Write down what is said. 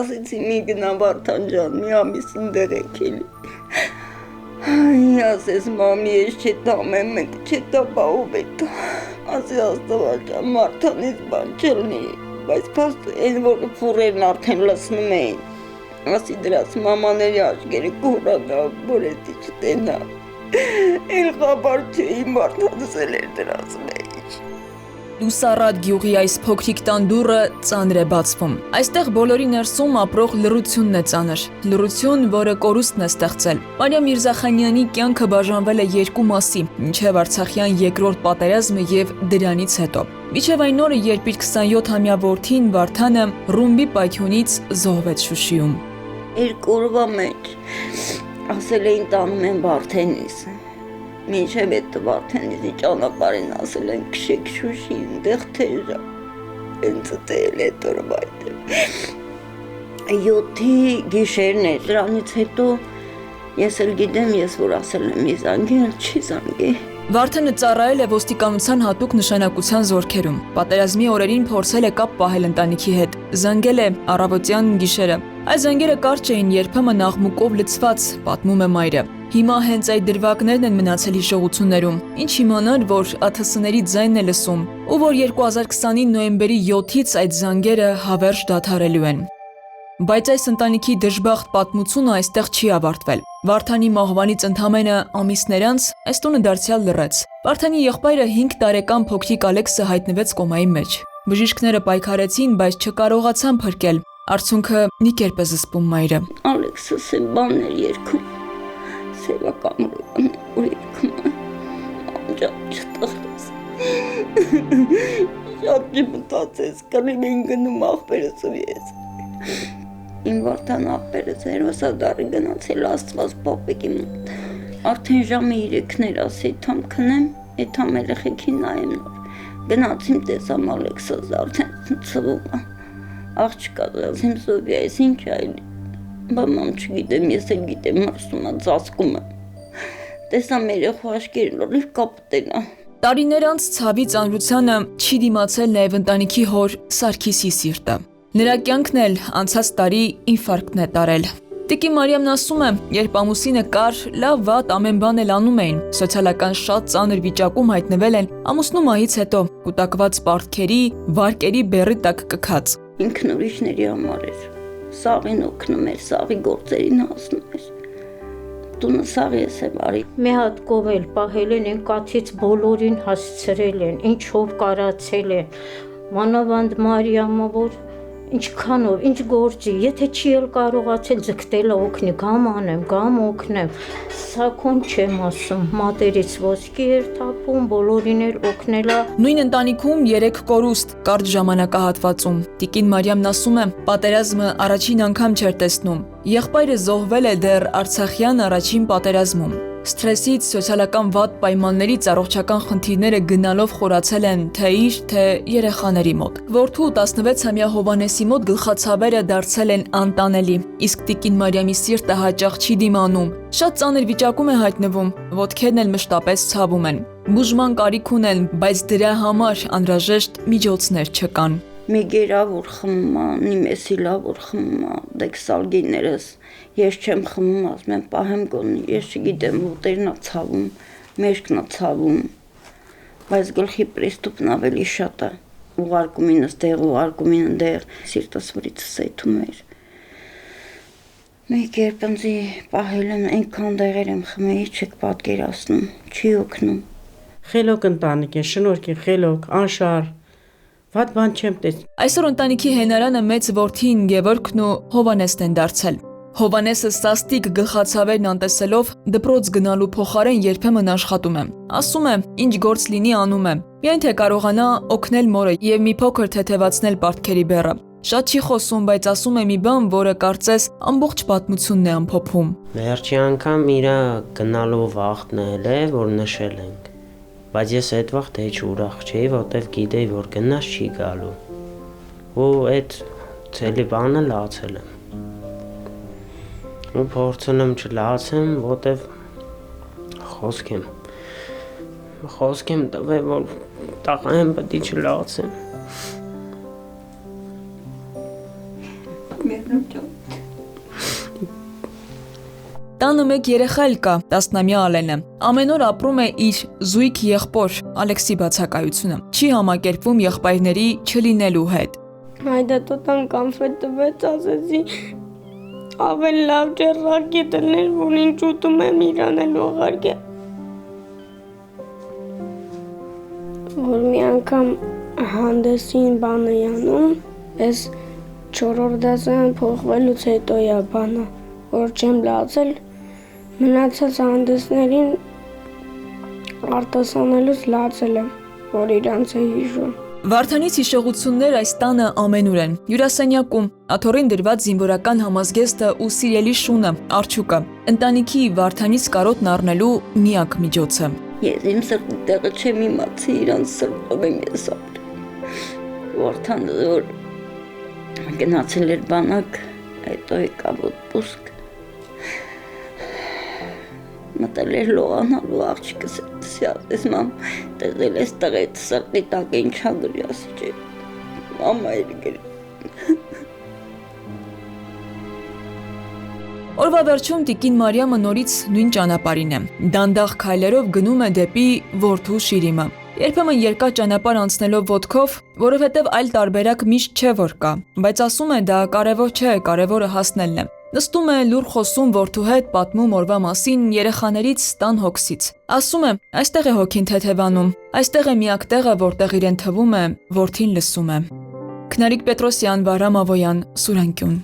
Ասեցի մի գնա Վարդան ջան, մի ամիս ընդեղ եք էլի։ Ay, ասես մամի ես չետամեմ ենք, չետաբա ով է դա։ Ասի աստված ջան, Վարդանից բան չլինի, բայց փաստը այն որ ֆուրերն արդեն լսնում էին։ Ասի դրած մամաների աչքերը կորանա, որ էդի չտենա։ Էլ խաբար չէ, իմ Վարդանս էլ էր դրած մեջ։ Լուսառատ գյուղի այս փոքրիկ տան դուռը ծանր է բացվում։ Այստեղ բոլորի ներսում ապրող լռությունն է ծանր։ Լռություն, որը կորուստն է ստեղծել։ Մարիամ Միրզախանյանի կյանքը բաժանվել է երկու մասի, մինչև Արցախյան երկրորդ պատերազմը եւ դրանից հետո։ Մինչև այն օրը, երբ իր 27-ամյա որդին Վարդանը ռումբի պայթյունից զոհվեց Շուշիում։ Երկու օրվա մեջ ասել էին տանում են Վարդենիս։ Մինչև այդ Վարդենիսի ճանապարհին ասել են քշեք Շուշի, այնտեղ թեժ է։ Ինձ դել է դուրբայդ։ 7-ի գիշերն էր, դրանից հետո ես էլ գիտեմ, ես որ ասել եմ մի զանգել, չի զանգի։ Վարդանը ծառայել է ոստիկանության հատուկ նշանակության զորքերում։ Պատերազմի օրերին փորձել է կապ պահել ընտանիքի հետ։ Զանգել է առավոտյան գիշերը։ Այս զանգերը կարճ էին, երբեմն աղմուկով լցված, պատմում է մայրը։ Հիմա հենց այդ դրվագներն են մնացել հիշողություններում։ Ինչ իմանար, որ ԱԹՍ-ների ձայնն է լսում, ու որ 2020-ի նոյեմբերի 7-ից այդ զանգերը հավերժ դադարելու են։ Բայց այս ընտանիքի դժբախտ պատմությունը այստեղ չի ավարտվել։ Վարդանի մահվանից ընդամենը ամիսներ անց այս տունը դարձյալ լռեց։ Վարդանի եղբայրը 5 տարեկան փոքրիկ Ալեքսը հայտնվեց կոմայի մեջ։ Բժիշկները պայքարեցին, բայց չկարողացան փրկել։ Արդյունքը մի կերպ է զսպում մայրը։ Ալեքսը սեբաներ երգում, սևական ու երգում, անջատ չտղրեց։ Շատ չմտածես, կլիմ են գնում աղբերս ու ես։ Իմ Վարդան աղբերս հերոսադարի գնացել աստված պապեկի մոտ։ Արդեն ժամը 3-ն էր, ասի թամ քնեմ, էթամ երեխեքին նայեմ նոր։ Գնացիմ տեսամ Ալեքսոս արդեն ծվում է։ Աղջկա ասիմ Սոֆիայից ինչ այլի։ Բամամ չգիտեմ, ես էլ գիտեմ, մարսում է, ծածկում է։ Տեսամ երեխու աշկերն լրիվ կապտել է։ Տարիներ անց ցավի ծանրությանը չի դիմացել նաև ընտանիքի հոր Սարգիսի սիրտը։ Նրա կյանքն էլ անցած տարի ինֆարկտն է տարել։ Տիկին Մարիամն ասում է, երբ ամուսինը կար, լավ վատ ամեն բան էլ անում էին, սոցիալական շատ ծանր վիճակում հայտնվել են ամուսնու մահից հետո, կուտակված պարտքերի, վարկերի բեռի տակ կքած։ Ինքն ուրիշների համար էր, սաղին օգնում էր, սաղի գործերին հասնում էր։ Տունը սաղի ես է բարի։ Մի հատ կովել պահել են կաթից բոլորին հասցրել են, ինչով կարացել են, մանավանդ Մարիամը, որ ինչքանով, ինչ գործի, եթե չի էլ կարողացել ձգտել օգնի, գամ անեմ, գամ օգնեմ, սակուն չեմ ասում, մատերից ոսկի էր թափում, բոլորին էլ օգնելա։ Նույն ընտանիքում 3 կորուստ կարճ ժամանակահատվածում։ Տիկին Մարիամն ասում է, պատերազմը առաջին անգամ չէր տեսնում։ Եղբայրը զոհվել է դեռ Արցախյան առաջին պատերազմում։ Սթրեսից, սոցիալական վատ պայմաններից առողջական խնդիրները գնալով խորացել են թե իր, թե երեխաների մոտ։ Որդու 16-ամյա Հովանեսի մոտ գլխացավերը դարձել են անտանելի, իսկ տիկին Մարիամի սիրտը հաճախ չի դիմանում։ Շատ ծանր վիճակում է հայտնվում, ոտքերն էլ մշտապես ցավում են։ Բուժման կարիք ունեն, բայց դրա համար անհրաժեշտ միջոցներ չկան։ Մի գերա որ խմում է, նիմեսիլա որ խմում է, դեքսալգիներս, ես չեմ խմում, ասում եմ պահեմ գոնի, ես չգիտեմ ոտերն է ցավում, մեջքն է ցավում, բայց գլխի պրեստուպն ավելի շատ է, ուղարկում ինձ դեղ, ուղարկում ինձ դեղ, սիրտս վրիցս էթում էր։ Մի կերպ ինձի պահել եմ, այնքան դեղեր եմ խմեի, չեք պատկերացնում, չի օգնում։ Խելոք ընտանիք է, շնորհքի խելոք, անշար, վատ բան չեմ տեսնում։ Այսօր ընտանիքի հենարանը մեծ որդին Գևորգն ու Հովանեսն են դարձել։ Հովանեսը սաստիկ գլխացավերն անտեսելով դպրոց գնալու փոխարեն երբեմն աշխատում է։ Ասում է, ինչ գործ լինի անում է։ Միայն թե կարողանա օգնել մորը եւ մի փոքր թեթևացնել պարտքերի բեռը։ Շատ չի խոսում, բայց ասում է մի բան, որը կարծես ամբողջ պատմությունն է ամփոփում։ Վերջի անգամ իրա գնալու վաղտն է, որ նշել ենք։ Բայց ես այդ վաղտ հեչ ուրախ չէի, որտեվ գիտեի, որ գնաց չի գալու։ Ու այդ ցելի բանը լացել եմ։ Ու փորձում եմ չլացեմ, որտեվ խոսք եմ տվել, որ տղայեմ պետք է չլացեմ։ Տանը մեկ երեխա էլ կա, 10-ամյա Ալենը։ Ամեն օր ապրում է իր զույգ եղբոր Ալեքսի բացակայությունը։ Չի համակերպվում եղբայրների չլինելու հետ։ Հայդա տոտան կոնֆետ տվեց, ասեցի ավելի լավ ջեռակի դներ, որ ինչ ուտում եմ իրան էլ ուղարկե։ Որ մի անգամ հանդեսին բան է անում, ես 4-րդ դասարան փոխվելուց հետո է բանը, որ չեմ լացել, մնացած հանդեսներին արտասանելուց լացել եմ, որ իրանց է հիշում։ Վարդանից հիշողություններ այս տանը ամենուր են։ Հյուրասենյակում աթոռին դրված զինվորական համազգեստը ու սիրելի շունը, արջուկը, ընտանիքի Վարդանից կարոտն առնելու միակ միջոցը։ Ես իմ սրտի տեղը չեմ իմացի, իրանց սրտով եմ ես ապրել։ Վարդանը որ գնացել էր բանակ, հետո եկավ օդպուսկ։ Մտել էր լողանալու աղջիկս ես մամ տեսել ես տղետ սրտի տակ ինչա գրի ասի չէ մամա էր գրի Օրվա վերջում տիկին Մարիամը նորից նույն ճանապարհին է։ Դանդաղ քայլերով գնում է դեպի որդու Շիրիմը։ Երբեմն երկար ճանապարհ անցնելով ոտքով, որովհետև այլ տարբերակ միշտ չէ որ կա, բայց ասում է դա կարևոր չէ, կարևորը հասնելն է։ Նստում է լուր խոսում որդու հետ, պատմում օրվա մասին, երեխաներից, տան հոգսից։ Ասում է, այստեղ է հոգին թեթևանում, այստեղ է միակ տեղը, որտեղ իրեն թվում է, որդին լսում է։ Քնարիկ Պետրոսյան, Վարամ Ավոյան, Սուրանկյուն։